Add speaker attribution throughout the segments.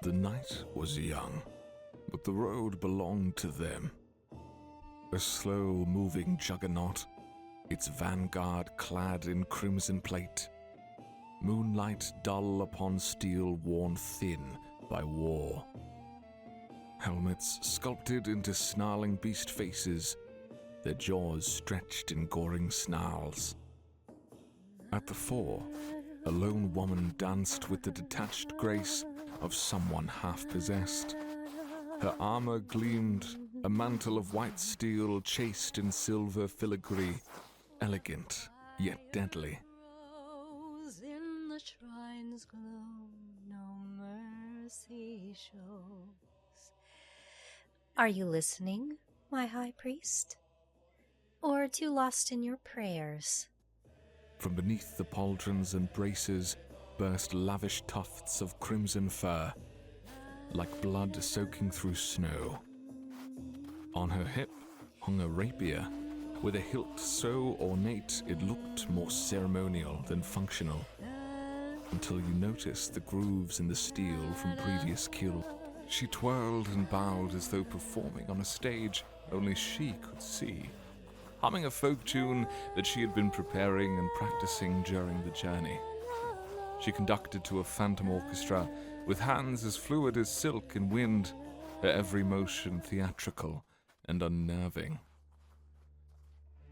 Speaker 1: The night was young, but the road belonged to them. A slow-moving juggernaut, its vanguard clad in crimson plate, moonlight dull upon steel worn thin by war. Helmets sculpted into snarling beast faces, their jaws stretched in goring snarls. At the fore, a lone woman danced with the detached grace of someone half-possessed. Her armor gleamed, a mantle of white steel chased in silver filigree, elegant yet deadly.
Speaker 2: In the shrine's glow, no mercy shows. Are you listening, my high priest? Or too lost in your prayers?
Speaker 1: From beneath the pauldrons and braces burst lavish tufts of crimson fur, like blood soaking through snow. On her hip hung a rapier, with a hilt so ornate it looked more ceremonial than functional, until you noticed the grooves in the steel from previous kill. She twirled and bowed as though performing on a stage only she could see, humming a folk tune that she had been preparing and practicing during the journey. She conducted to a phantom orchestra with hands as fluid as silk in wind, her every motion theatrical and unnerving.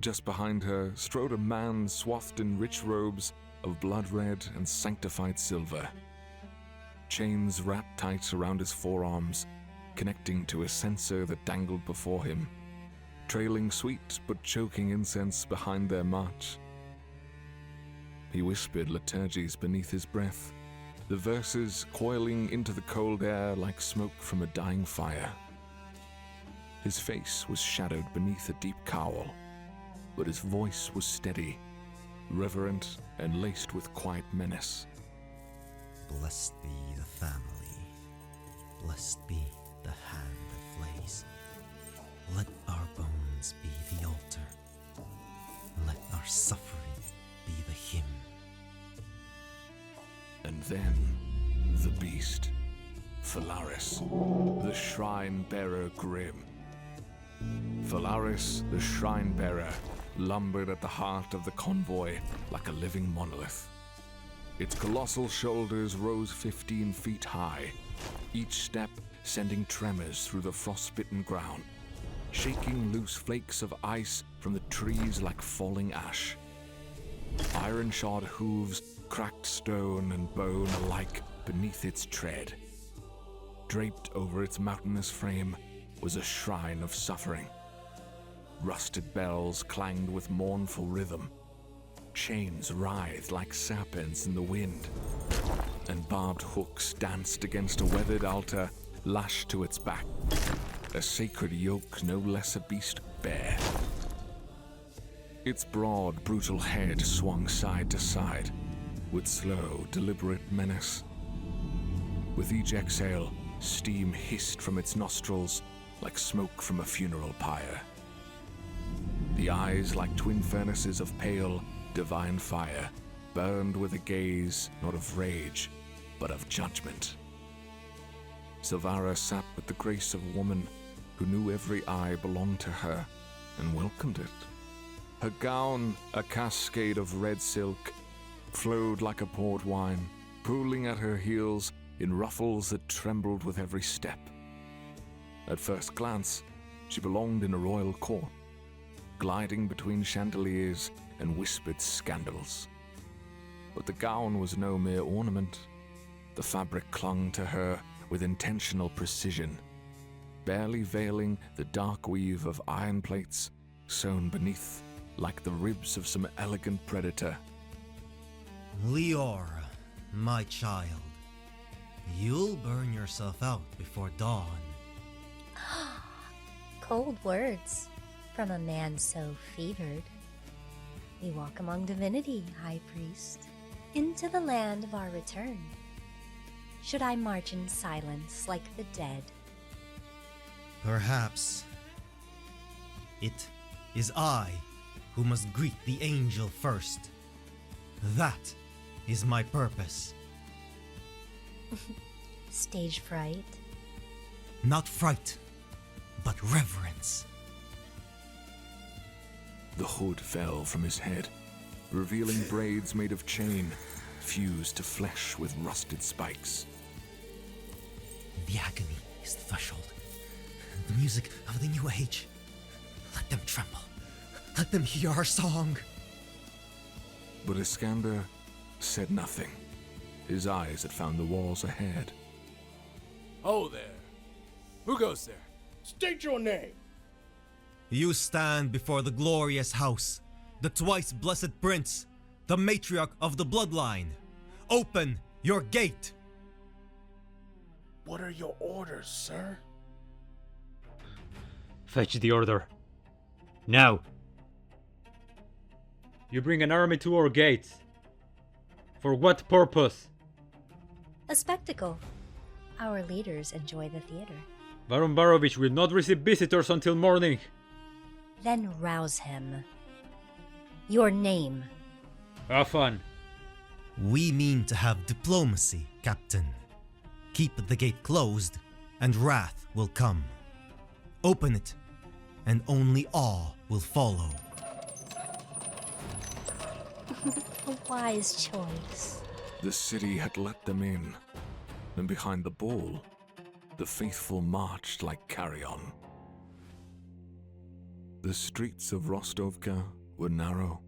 Speaker 1: Just behind her strode a man swathed in rich robes of blood red and sanctified silver. Chains wrapped tight around his forearms, connecting to a censer that dangled before him, trailing sweet but choking incense behind their march. He whispered liturgies beneath his breath, the verses coiling into the cold air like smoke from a dying fire. His face was shadowed beneath a deep cowl, but his voice was steady, reverent, and laced with quiet menace.
Speaker 3: Blessed be the family, blessed be the hand that flays. Let our bones be the altar, let our suffering be the hymn.
Speaker 1: And then, the beast, Phalaris, the Shrine-Bearer grim. Phalaris the Shrine-Bearer lumbered at the heart of the convoy like a living monolith. Its colossal shoulders rose 15 feet high, each step sending tremors through the frostbitten ground, shaking loose flakes of ice from the trees like falling ash. Iron-shod hooves cracked stone and bone alike beneath its tread. Draped over its mountainous frame was a shrine of suffering. Rusted bells clanged with mournful rhythm. Chains writhed like serpents in the wind, and barbed hooks danced against a weathered altar lashed to its back, a sacred yoke no less a beast could bear. Its broad, brutal head swung side to side, with slow, deliberate menace. With each exhale, steam hissed from its nostrils like smoke from a funeral pyre. The eyes, like twin furnaces of pale, divine fire, burned with a gaze not of rage, but of judgment. Silvara sat with the grace of a woman who knew every eye belonged to her and welcomed it. Her gown, a cascade of red silk, flowed like a port wine, pooling at her heels in ruffles that trembled with every step. At first glance, she belonged in a royal court, gliding between chandeliers and whispered scandals. But the gown was no mere ornament. The fabric clung to her with intentional precision, barely veiling the dark weave of iron plates sewn beneath like the ribs of some elegant predator.
Speaker 3: Leora, my child, you'll burn yourself out before dawn.
Speaker 2: Cold words from a man so fevered. We walk among divinity, High Priest, into the land of our return. Should I march in silence like the dead?
Speaker 3: Perhaps it is I who must greet the angel first. That is my purpose.
Speaker 2: Stage fright.
Speaker 3: Not fright, but reverence.
Speaker 1: The hood fell from his head, revealing braids made of chain, fused to flesh with rusted spikes.
Speaker 3: The agony is the threshold. The music of the new age. Let them tremble. Let them hear our song.
Speaker 1: But Iskander said nothing. His eyes had found the walls ahead.
Speaker 4: Oh there. Who goes there?
Speaker 5: State your name.
Speaker 3: You stand before the glorious house, the twice blessed prince, the matriarch of the bloodline. Open your gate.
Speaker 5: What are your orders, sir?
Speaker 6: Fetch the order. Now. You bring an army to our gates. For what purpose?
Speaker 2: A spectacle. Our leaders enjoy the theater.
Speaker 6: Baron Barovich will not receive visitors until morning.
Speaker 2: Then rouse him. Your name.
Speaker 6: Afan.
Speaker 3: We mean to have diplomacy, Captain. Keep the gate closed, and wrath will come. Open it, and only awe will follow.
Speaker 2: A wise choice.
Speaker 1: The city had let them in, and behind the ball, the faithful marched like carrion. The streets of Rostovka were narrow,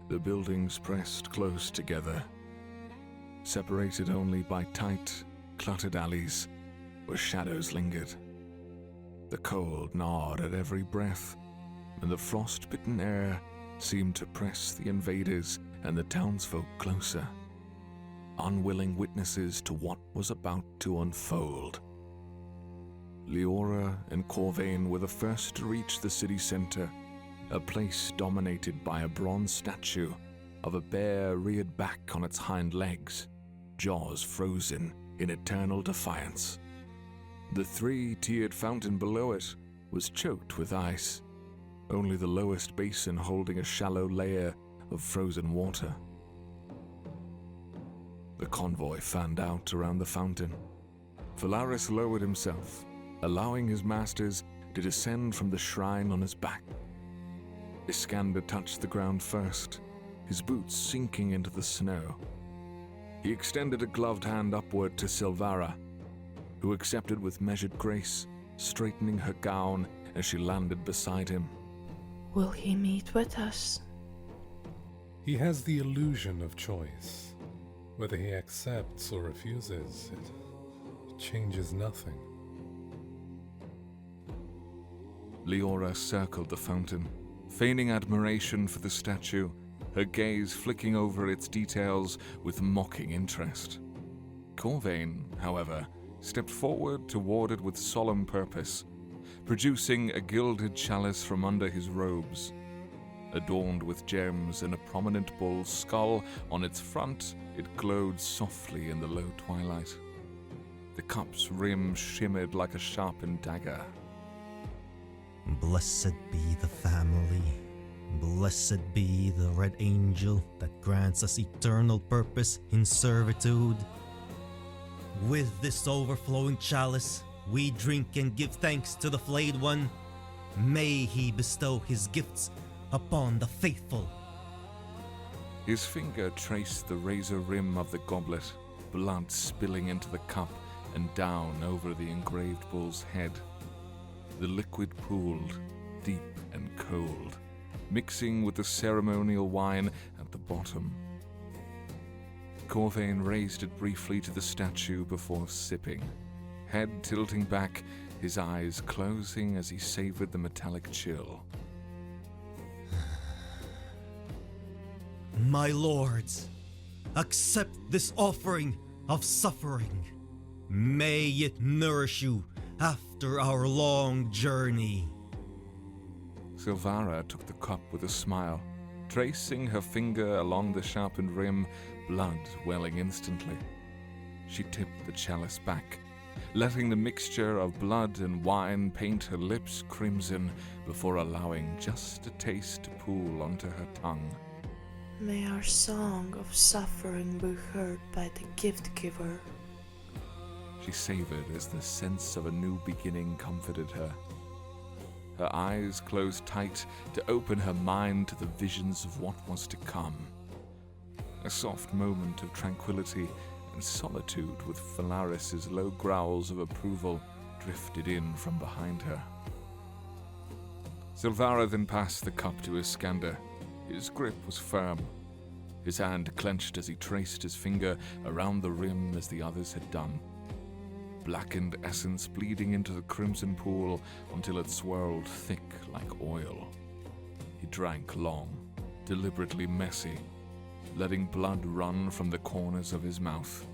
Speaker 1: the buildings pressed close together, separated only by tight, cluttered alleys where shadows lingered. The cold gnawed at every breath, and the frost-bitten air seemed to press the invaders and the townsfolk closer, unwilling witnesses to what was about to unfold. Leora and Corvain were the first to reach the city center, a place dominated by a bronze statue of a bear reared back on its hind legs, jaws frozen in eternal defiance. The three-tiered fountain below it was choked with ice, only the lowest basin holding a shallow layer of frozen water. The convoy fanned out around the fountain. Phalaris lowered himself, allowing his masters to descend from the shrine on his back. Iskander touched the ground first, his boots sinking into the snow. He extended a gloved hand upward to Silvara, who accepted with measured grace, straightening her gown as she landed beside him.
Speaker 7: Will he meet with us?
Speaker 8: He has the illusion of choice. Whether he accepts or refuses, it changes nothing.
Speaker 1: Leora circled the fountain, feigning admiration for the statue, her gaze flicking over its details with mocking interest. Corvain, however, stepped forward toward it with solemn purpose, producing a gilded chalice from under his robes. Adorned with gems and a prominent bull's skull on its front, it glowed softly in the low twilight. The cup's rim shimmered like a sharpened dagger.
Speaker 3: Blessed be the family. Blessed be the red angel that grants us eternal purpose in servitude. With this overflowing chalice, we drink and give thanks to the flayed one. May he bestow his gifts upon the faithful.
Speaker 1: His finger traced the razor rim of the goblet, blood spilling into the cup and down over the engraved bull's head. The liquid pooled, deep and cold, mixing with the ceremonial wine at the bottom. Corvain raised it briefly to the statue before sipping, head tilting back, his eyes closing as he savored the metallic chill.
Speaker 3: My lords, accept this offering of suffering. May it nourish you after our long journey.
Speaker 1: Silvara took the cup with a smile, tracing her finger along the sharpened rim, blood welling instantly. She tipped the chalice back, letting the mixture of blood and wine paint her lips crimson before allowing just a taste to pool onto her tongue.
Speaker 7: May our song of suffering be heard by the gift giver.
Speaker 1: she savored as the sense of a new beginning comforted her. Her eyes closed tight to open her mind to the visions of what was to come. A soft moment of tranquility and solitude with Phalaris' low growls of approval drifted in from behind her. Silvara then passed the cup to Iskander. His grip was firm. His hand clenched as he traced his finger around the rim as the others had done. Blackened essence bleeding into the crimson pool until it swirled thick like oil. He drank long, deliberately messy, letting blood run from the corners of his mouth.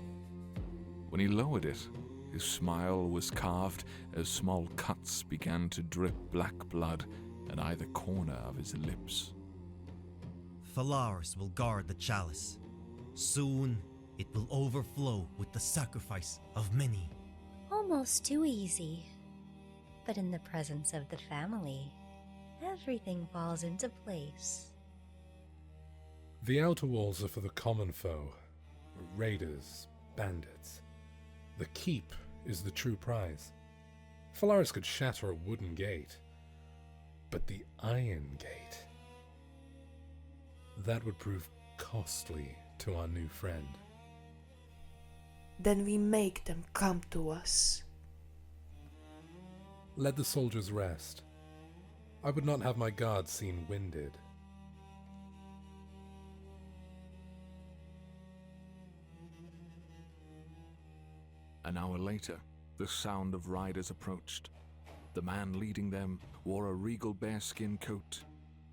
Speaker 1: When he lowered it, his smile was carved as small cuts began to drip black blood at either corner of his lips.
Speaker 3: Phalaris will guard the chalice. Soon, it will overflow with the sacrifice of many.
Speaker 2: Almost too easy. But in the presence of the family, everything falls into place.
Speaker 8: The outer walls are for the common foe, raiders, bandits. The keep is the true prize. Phalaris could shatter a wooden gate, but the iron gate, that would prove costly to our new friend.
Speaker 7: Then we make them come to us.
Speaker 8: Let the soldiers rest. I would not have my guards seen winded.
Speaker 1: An hour later, the sound of riders approached. The man leading them wore a regal bearskin coat,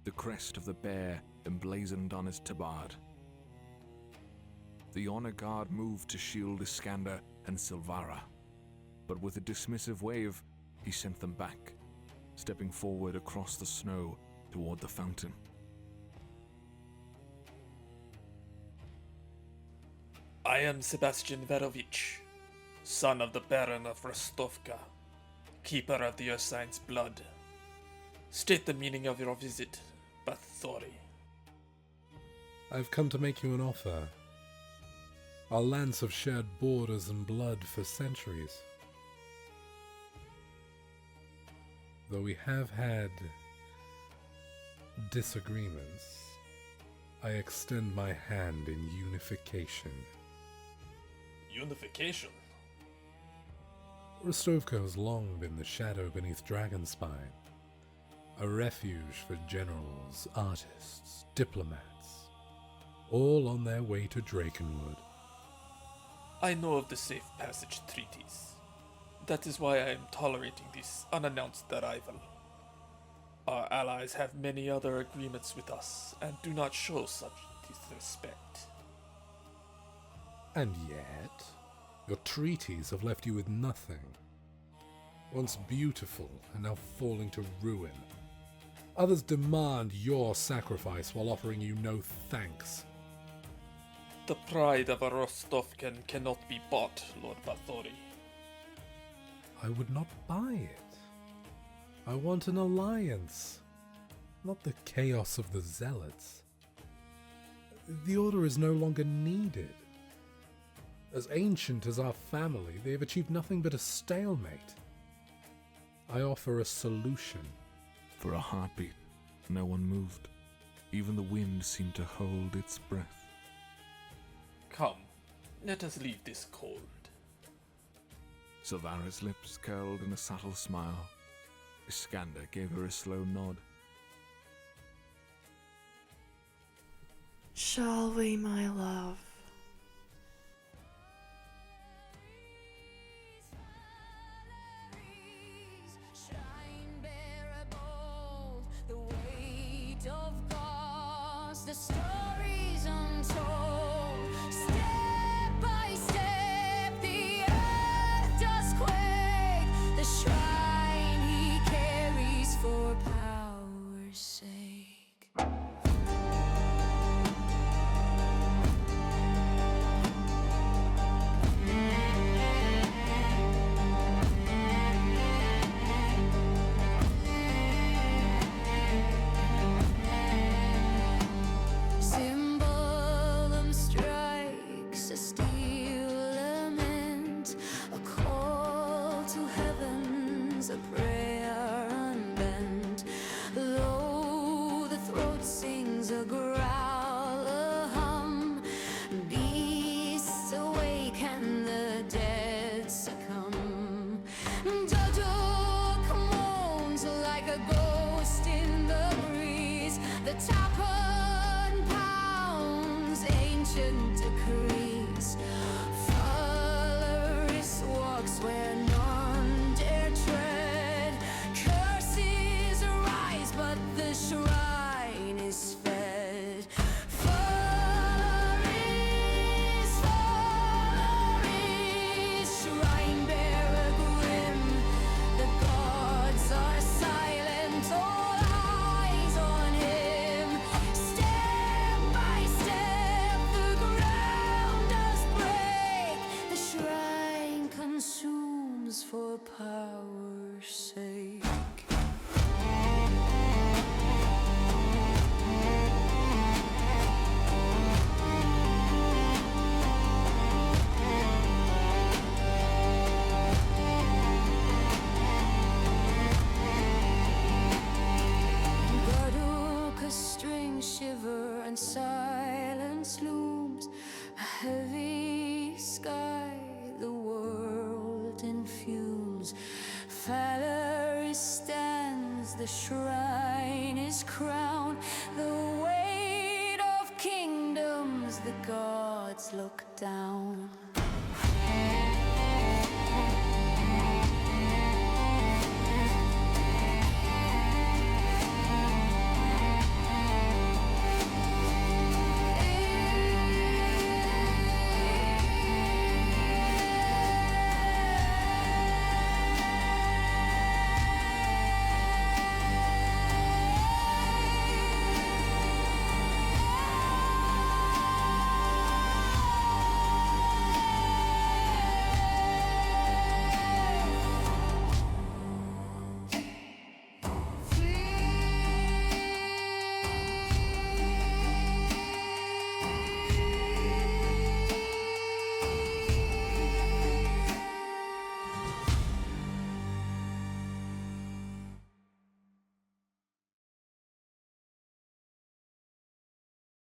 Speaker 1: the crest of the bear emblazoned on his tabard. The honor guard moved to shield Iskander and Silvara, but with a dismissive wave, he sent them back, stepping forward across the snow toward the fountain.
Speaker 9: I am Sebastian Verovich, son of the Baron of Rostovka, keeper of the Ursine's blood. State the meaning of your visit, Bathory.
Speaker 8: I've come to make you an offer. Our lands have shared borders and blood for centuries. Though we have had disagreements, I extend my hand in unification.
Speaker 9: Unification?
Speaker 8: Rostovka has long been the shadow beneath Dragonspine, a refuge for generals, artists, diplomats, all on their way to Drakenwood.
Speaker 9: I know of the safe passage treaties. That is why I am tolerating this unannounced arrival. Our allies have many other agreements with us and do not show such disrespect.
Speaker 8: And yet, your treaties have left you with nothing. Once beautiful and now falling to ruin. Others demand your sacrifice while offering you no thanks.
Speaker 9: The pride of a Rostovkan cannot be bought, Lord Bathory.
Speaker 8: I would not buy it. I want an alliance, not the chaos of the zealots. The Order is no longer needed. As ancient as our family, they have achieved nothing but a stalemate. I offer a solution.
Speaker 1: For a heartbeat, no one moved. Even the wind seemed to hold its breath.
Speaker 9: Come, let us leave this cold.
Speaker 1: Silvara's lips curled in a subtle smile. Iskander gave her a slow nod.
Speaker 7: Shall we, my love?
Speaker 10: Shrine-Bearer bold, the weight of gods, the stories untold. Step by step, the earth does quake. The shrine he carries for power's sake. Symbol of sings a prayer unbent. Low the throat sings a growl, a hum. Beasts awake and the dead succumb. Duduk moans like a ghost in the breeze. The tavern pounds ancient decrees. Phalaris walks where none dare tread. Curses arise, but the shrine is fed. Phalaris, Phalaris, Shrine-Bearer grim. The gods are silent, all eyes on him. Step by step, the ground does break. The shrine consumes for power's sake. Garuk, a string shiver and silence looms. A heavy sky, the world in fumes. Phalaris stands, the shrine is crowned. The weight of kingdoms, the gods look down.